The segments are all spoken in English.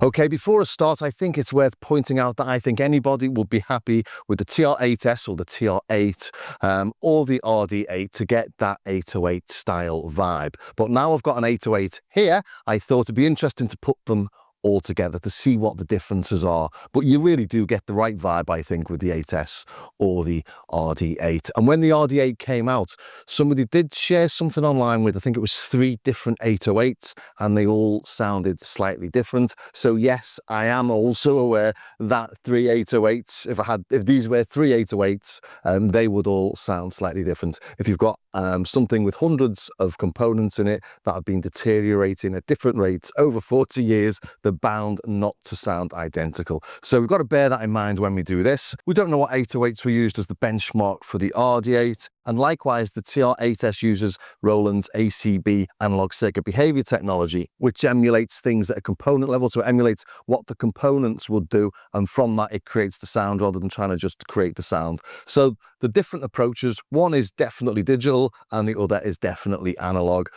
Okay, before I start, I think it's worth pointing out that I think anybody would be happy with the TR-8S or the TR-8 or the RD-8 to get that 808 style vibe. But now I've got an 808 here, I thought it'd be interesting to put them all together to see what the differences are. But you really do get the right vibe, I think, with the 8S or the RD-8. And when the RD-8 came out, somebody did share something online with, I think it was 3 different 808s, and they all sounded slightly different. So yes, I am also aware that 3 808s, if these were 3 808s, they would all sound slightly different. If you've got something with hundreds of components in it that have been deteriorating at different rates over 40 years, they're bound not to sound identical. So we've got to bear that in mind when we do this. We don't know what 808s were used as the benchmark for the RD-8, and likewise the TR-8S uses Roland's ACB analog circuit behavior technology, which emulates things at a component level, so it emulates what the components would do, and from that it creates the sound rather than trying to just create the sound. So the different approaches, one is definitely digital and the other is definitely analog.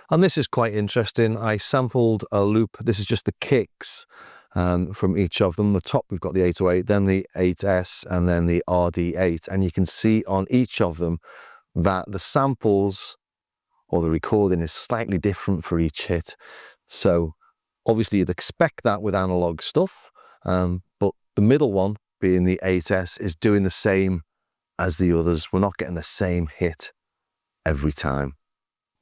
And this is quite interesting. I sampled a loop. This is just the kicks from each of them. The top, we've got the 808, then the 8S, and then the RD-8. And you can see on each of them that the samples or the recording is slightly different for each hit. So obviously you'd expect that with analog stuff, but the middle one, being the 8S, is doing the same as the others. We're not getting the same hit every time.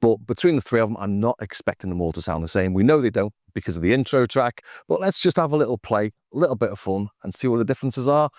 But between the 3 of them, I'm not expecting them all to sound the same. We know they don't because of the intro track, but let's just have a little play, a little bit of fun, and see what the differences are.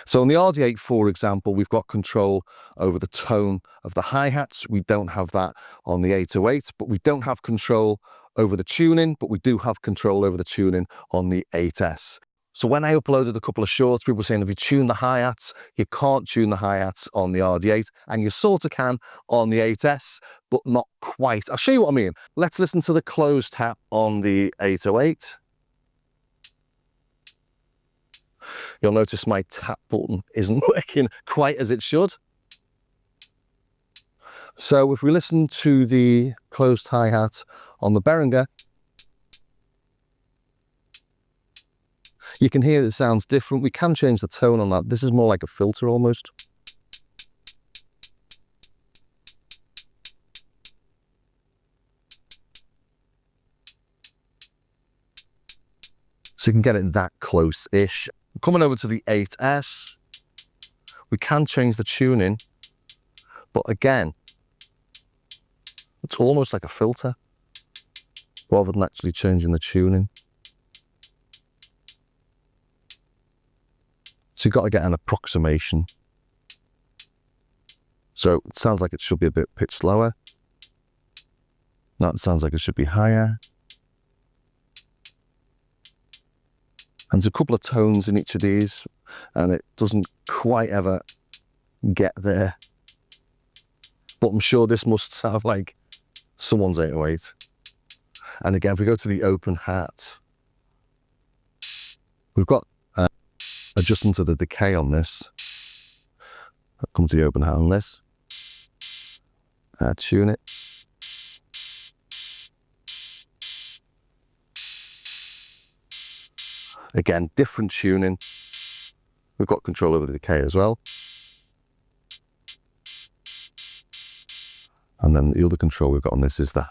So on the RD-8, for example, we've got control over the tone of the hi-hats. We don't have that on the 808, but we don't have control over the tuning, but we do have control over the tuning on the 8S. So when I uploaded a couple of shorts, people were saying if you tune the hi-hats, you can't tune the hi-hats on the RD-8, and you sort of can on the 8S, but not quite. I'll show you what I mean. Let's listen to the closed tap on the 808. You'll notice my tap button isn't working quite as it should. So if we listen to the closed hi-hat on the Behringer, you can hear it sounds different. We can change the tone on that. This is more like a filter almost. So you can get it that close-ish. Coming over to the 8S, we can change the tuning, but again, it's almost like a filter rather than actually changing the tuning. So you've got to get an approximation. So it sounds like it should be a bit pitched lower. Now it sounds like it should be higher. And there's a couple of tones in each of these, and it doesn't quite ever get there. But I'm sure this must sound like someone's 808. And again, if we go to the open hat, we've got adjustment to the decay on this. I'll come to the open hat on this. Tune it. Again, different tuning. We've got control over the decay as well. And then the other control we've got on this is the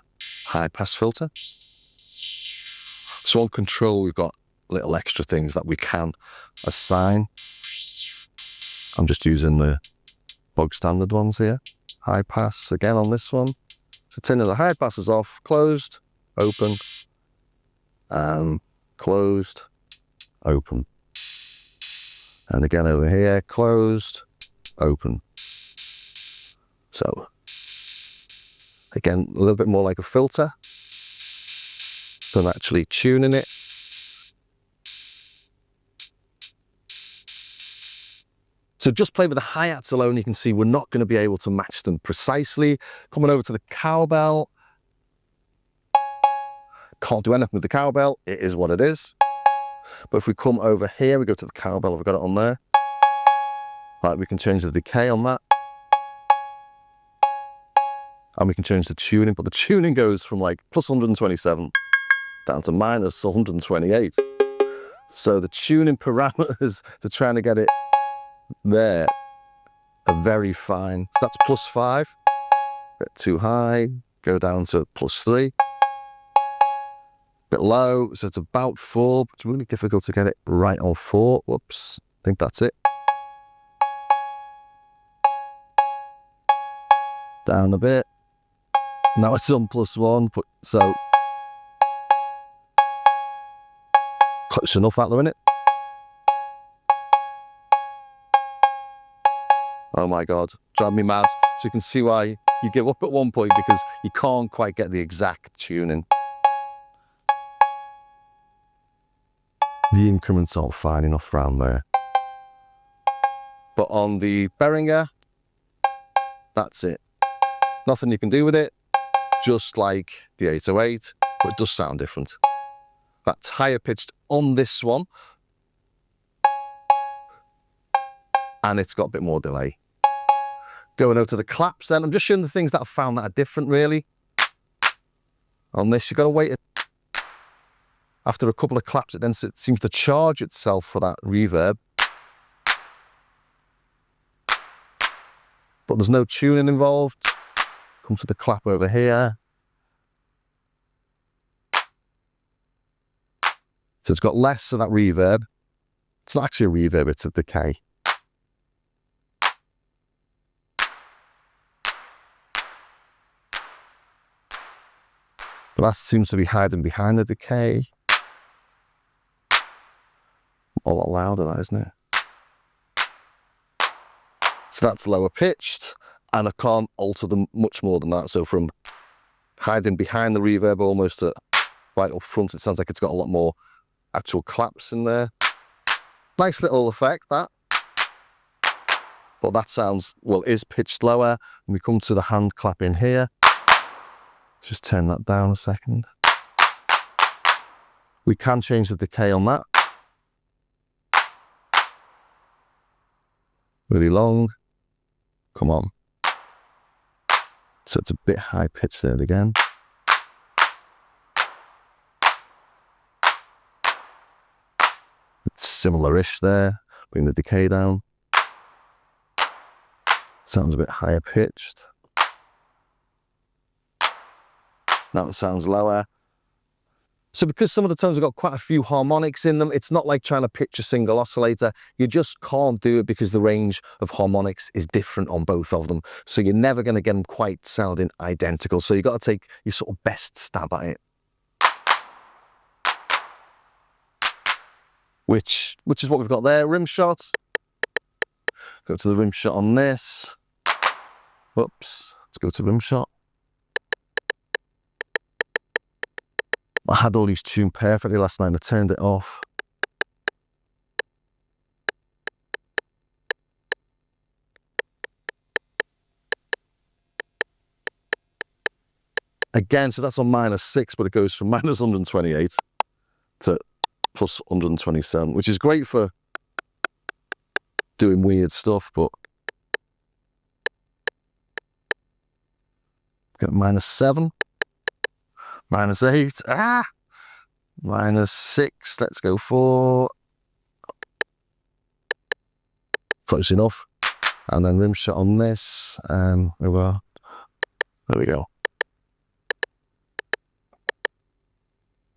high pass filter. So on control, we've got little extra things that we can assign. I'm just using the bog standard ones here. High pass again on this one. So turning the high pass is off, closed, open, and closed, open. And again over here, closed, open. So again, a little bit more like a filter. than actually tuning it. So just play with the hi-hats alone, you can see we're not going to be able to match them precisely. Coming over to the cowbell. Can't do anything with the cowbell, it is what it is. But if we come over here, we go to the cowbell, I've got it on there. Right, we can change the decay on that. And we can change the tuning, but the tuning goes from like plus 127 down to minus 128. So the tuning parameters to trying to get it there are very fine. So that's plus 5, bit too high, go down to plus 3. Bit low, so it's about 4, but it's really difficult to get it right on 4. Whoops, I think that's it. Down a bit. Now it's on plus 1, but so close enough that though, isn't it? Oh my God, drive me mad. So you can see why you give up at one point, because you can't quite get the exact tuning. The increments aren't fine enough around there. But on the Behringer, that's it. Nothing you can do with it, just like the 808, but it does sound different. That's higher pitched on this one, and it's got a bit more delay. Going over to the claps then, I'm just showing the things that I've found that are different really. On this, you've got to wait. After a couple of claps, it then seems to charge itself for that reverb. But there's no tuning involved. Come to the clap over here. So it's got less of that reverb. It's not actually a reverb, it's a decay. But that seems to be hiding behind the decay. A lot louder, that, isn't it? So that's lower pitched, and I can't alter them much more than that. So from hiding behind the reverb almost at right up front, it sounds like it's got a lot more actual claps in there. Nice little effect, that. But that sounds, well, is pitched lower. And we come to the hand clap in here. Just turn that down a second. We can change the decay on that. Really long. Come on. So it's a bit high pitched there again. It's similar-ish there. Bring the decay down. Sounds a bit higher pitched. Now it sounds lower. So because some of the tones have got quite a few harmonics in them, it's not like trying to pitch a single oscillator. You just can't do it because the range of harmonics is different on both of them. So you're never going to get them quite sounding identical. So you've got to take your sort of best stab at it. Which is what we've got there. Rim shot. Go to the rim shot on this. Whoops. Let's go to rim shot. I had all these tuned perfectly last night and I turned it off. Again, so that's on -6, but it goes from -128 to plus 127, which is great for doing weird stuff, but got -7. -8, -6, let's go for, close enough, and then rim shot on this, and there we go.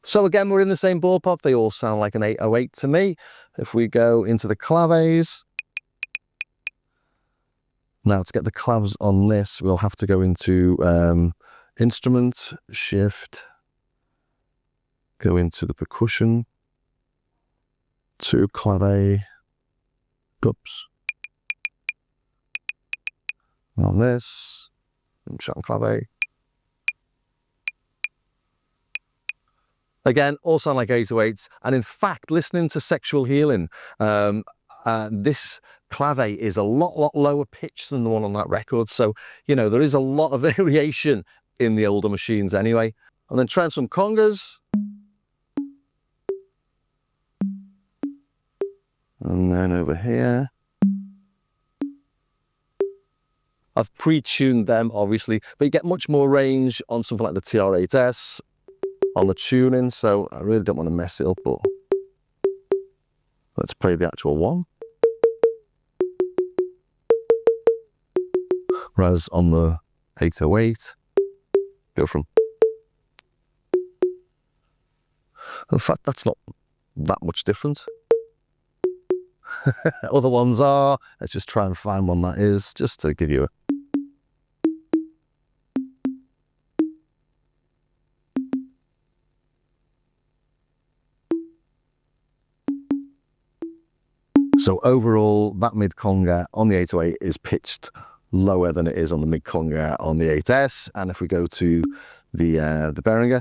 So again, we're in the same ballpark, they all sound like an 808 to me. If we go into the claves, now to get the claves on this, we'll have to go into instrument, shift, go into the percussion, to clave, oops, on this, and shot and clave. Again, all sound like 808s. And in fact, listening to Sexual Healing, this clave is a lot lower pitched than the one on that record. So, you know, there is a lot of variation in the older machines anyway. And then trying some congas. And then over here. I've pre-tuned them, obviously, but you get much more range on something like the TR-8S on the tuning, so I really don't want to mess it up, but let's play the actual one. Whereas on the 808, go from... In fact, that's not that much different. Other ones are. Let's just try and find one that is, just to give you a... So overall, that mid conga on the 808 is pitched lower than it is on the mid conga on the 8S. And if we go to the Behringer,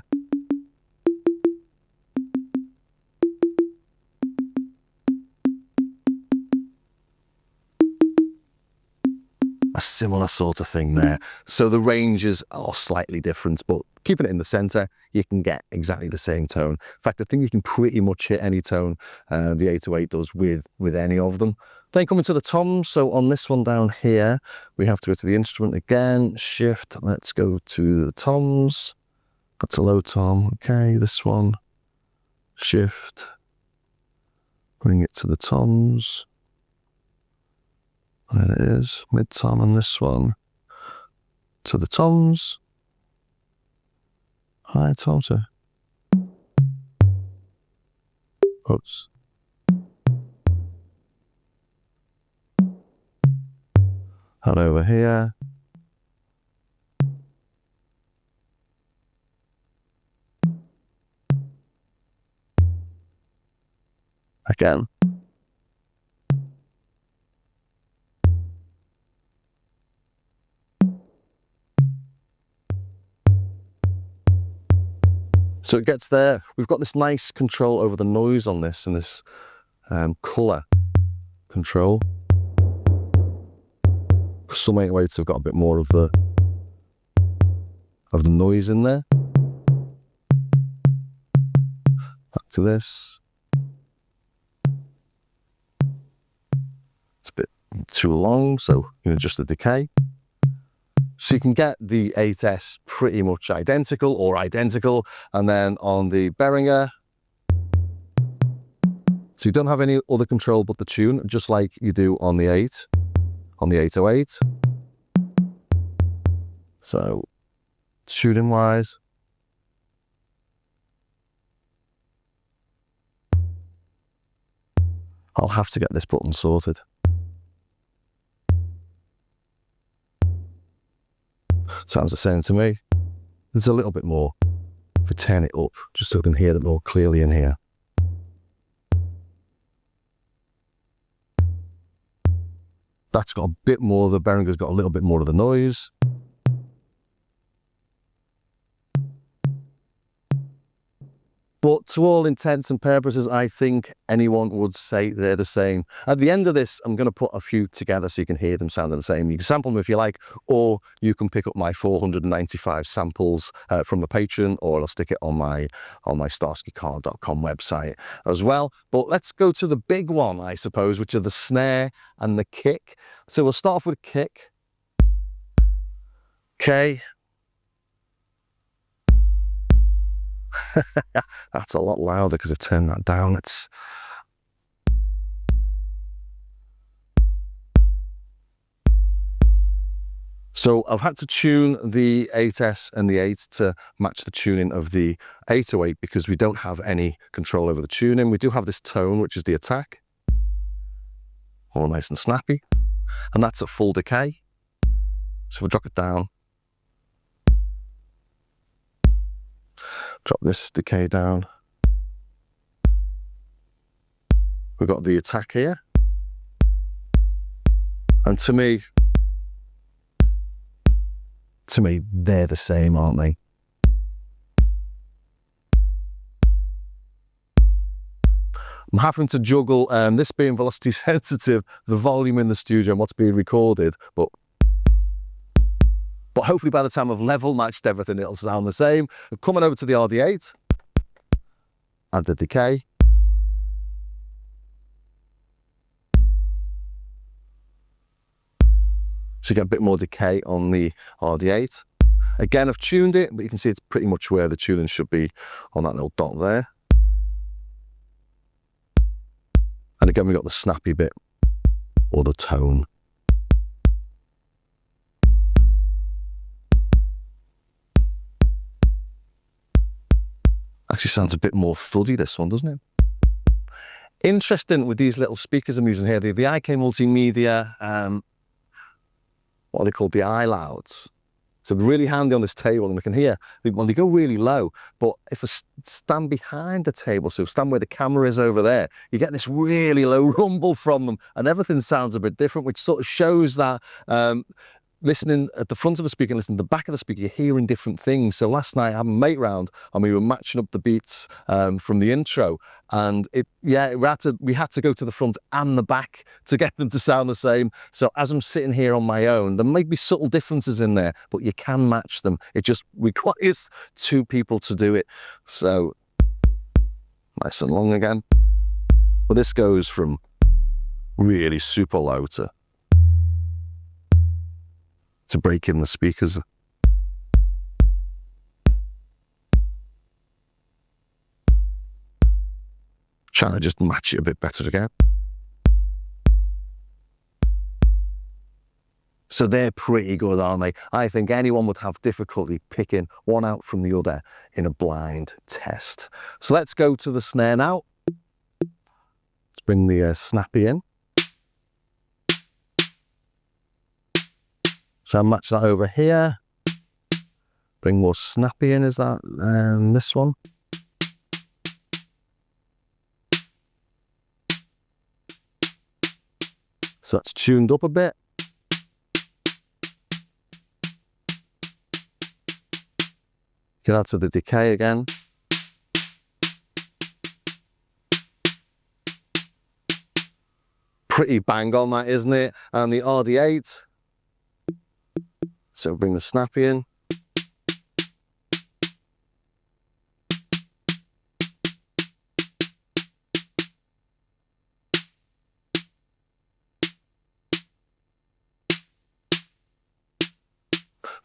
a similar sort of thing there. So the ranges are slightly different, but keeping it in the center, you can get exactly the same tone. In fact, I think you can pretty much hit any tone the 808 does with any of them. Then coming to the toms, so on this one down here, we have to go to the instrument again, shift, let's go to the toms. That's a low tom, okay, this one, shift, bring it to the toms. There it is, mid-tom on this one, to the toms, high tom to, oops. And over here, again. So it gets there. We've got this nice control over the noise on this, and this colour control. Some 808s have got a bit more of the noise in there. Back to this. It's a bit too long, so you can adjust the decay. So you can get the 8S pretty much identical or identical, and then on the Behringer, so you don't have any other control but the tune, just like you do on the 808. So tuning wise, I'll have to get this button sorted. Sounds the same to me. There's a little bit more. If we turn it up, just so we can hear it more clearly in here. That's got a bit more, the Behringer's got a little bit more of the noise. But to all intents and purposes, I think anyone would say they're the same. At the end of this, I'm going to put a few together so you can hear them sounding the same. You can sample them if you like, or you can pick up my 495 samples from the Patreon, or I'll stick it on my starskycar.com website as well. But let's go to the big one, I suppose, which are the snare and the kick. So we'll start off with kick. Okay. That's a lot louder because I've turned that down. So I've had to tune the 8S and the 8 to match the tuning of the 808 because we don't have any control over the tuning. We do have this tone, which is the attack, all nice and snappy, and that's at full decay. So we'll drop it down. Drop this decay down. We've got the attack here. And to me, they're the same, aren't they? I'm having to juggle this being velocity sensitive, the volume in the studio and what's being recorded, but hopefully by the time I've level matched everything, it'll sound the same. Coming over to the RD-8, add the decay. So you get a bit more decay on the RD-8. Again, I've tuned it, but you can see it's pretty much where the tuning should be on that little dot there. And again, we've got the snappy bit, or the tone. Actually sounds a bit more fuddy, this one, doesn't it? Interesting with these little speakers I'm using here, the IK Multimedia, what are they called, the iLouds. So they're really handy on this table, and we can hear when they go really low. But if I stand behind the table, so stand where the camera is over there, you get this really low rumble from them, and everything sounds a bit different, which sort of shows that listening at the front of the speaker and listening to the back of the speaker, you're hearing different things. So last night I had a mate round and we were matching up the beats from the intro, and we had to go to the front and the back to get them to sound the same. So as I'm sitting here on my own, there might be subtle differences in there, but you can match them. It just requires two people to do it. So nice and long again. Well, this goes from really super low to break in the speakers. Trying to just match it a bit better again. So they're pretty good, aren't they? I think anyone would have difficulty picking one out from the other in a blind test. So let's go to the snare now. Let's bring the snappy in. So I'll match that over here. Bring more snappy in, is that this one? So that's tuned up a bit. Get out to the decay again. Pretty bang on that, isn't it? And the RD-8. So bring the snappy in.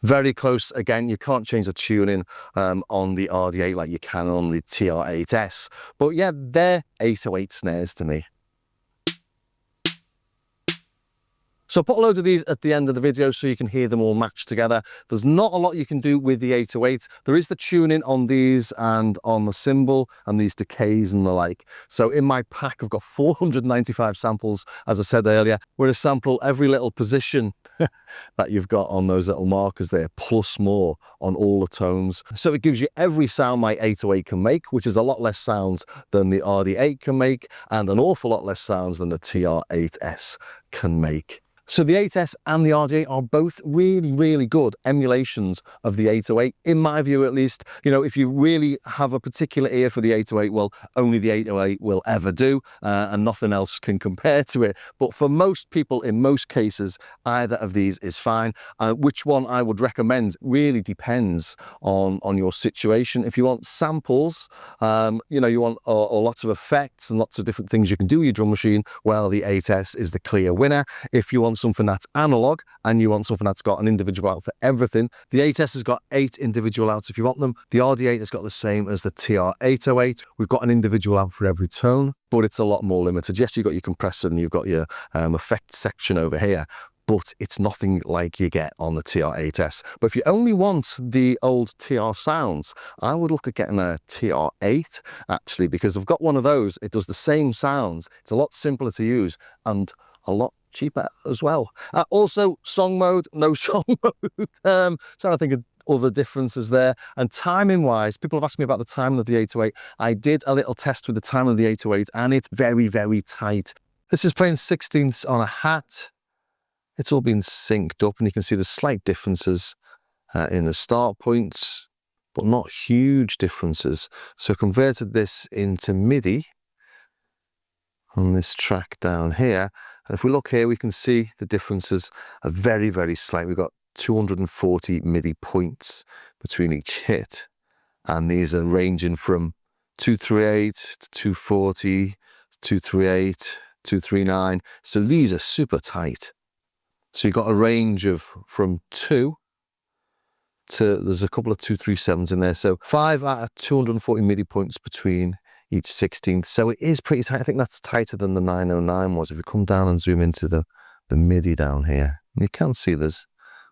Very close. Again, you can't change the tuning on the RD-8 like you can on the TR-8S. But yeah, they're 808 snares to me. So I put a load of these at the end of the video so you can hear them all matched together. There's not a lot you can do with the 808. There is the tuning on these and on the cymbal and these decays and the like. So in my pack, I've got 495 samples, as I said earlier. We're going to sample every little position that you've got on those little markers there, plus more on all the tones. So it gives you every sound my 808 can make, which is a lot less sounds than the RD-8 can make, and an awful lot less sounds than the TR-8S can make. So the 8S and the RD-8 are both really, really good emulations of the 808, in my view at least. You know, if you really have a particular ear for the 808, well, only the 808 will ever do, and nothing else can compare to it. But for most people, in most cases, either of these is fine. Which one I would recommend really depends on your situation. If you want samples, you know, you want lots of effects and lots of different things you can do with your drum machine, well, the 8S is the clear winner. If you want something that's analog and you want something that's got an individual out for everything, the 8S has got 8 individual outs if you want them. The RD-8 has got the same as the TR-808. We've got an individual out for every tone, but it's a lot more limited. Yes, you've got your compressor and you've got your effect section over here, but it's nothing like you get on the TR-8S. But if you only want the old TR sounds, I would look at getting a TR-8 actually, because I've got one of those. It does the same sounds. It's a lot simpler to use and a lot cheaper as well. Also, song mode, no song mode. Trying to think of other differences there. And timing wise, people have asked me about the timing of the 808. I did a little test with the timing of the 808 and it's very, very tight. This is playing 16ths on a hat. It's all been synced up and you can see the slight differences in the start points, but not huge differences. So converted this into MIDI. on this track down here. And if we look here, we can see the differences are very, very slight. We've got 240 MIDI points between each hit. And these are ranging from 238 to 240, 238, 239. So these are super tight. So you've got a range of from 2 to, there's a couple of 237s in there. So 5 out of 240 MIDI points between each 16th. So it is pretty tight. I think that's tighter than the 909 was. If you come down and zoom into the MIDI down here, you can see there's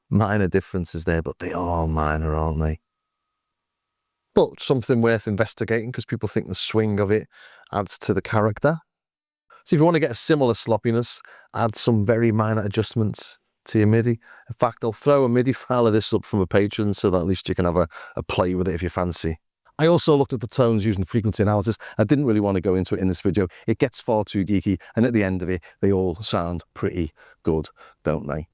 minor differences there, but they are minor, aren't they? But something worth investigating because people think the swing of it adds to the character. So if you want to get a similar sloppiness, add some very minor adjustments to your MIDI. In fact, I'll throw a MIDI file of this up from a patron so that at least you can have a play with it if you fancy. I also looked at the tones using frequency analysis. I didn't really want to go into it in this video. It gets far too geeky, and at the end of it, they all sound pretty good, don't they?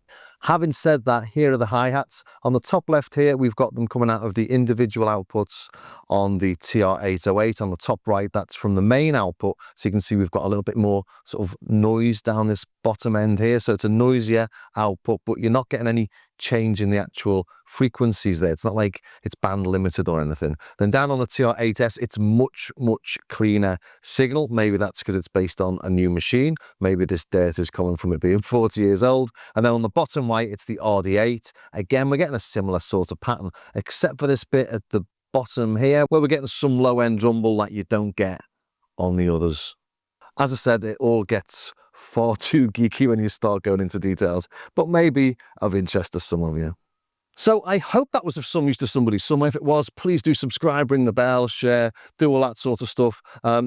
Having said that, here are the hi-hats. On the top left here, we've got them coming out of the individual outputs on the TR-808. On the top right, that's from the main output. So you can see we've got a little bit more sort of noise down this bottom end here. So it's a noisier output, but you're not getting any change in the actual frequencies there. It's not like it's band limited or anything. Then down on the TR-8S, it's much, much cleaner signal. Maybe that's because it's based on a new machine. Maybe this dirt is coming from it being 40 years old. And then on the bottom right, it's the RD-8. Again, we're getting a similar sort of pattern, except for this bit at the bottom here, where we're getting some low-end rumble that you don't get on the others. As I said, it all gets far too geeky when you start going into details, but maybe of interest to some of you. So I hope that was of some use to somebody somewhere. If it was, please do subscribe, ring the bell, share, do all that sort of stuff.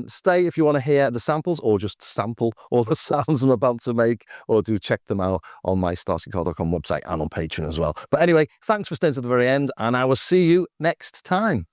Stay if you want to hear the samples or just sample all the sounds I'm about to make, or do check them out on my starskycar.com website and on Patreon as well. But anyway, thanks for staying to the very end, and I will see you next time.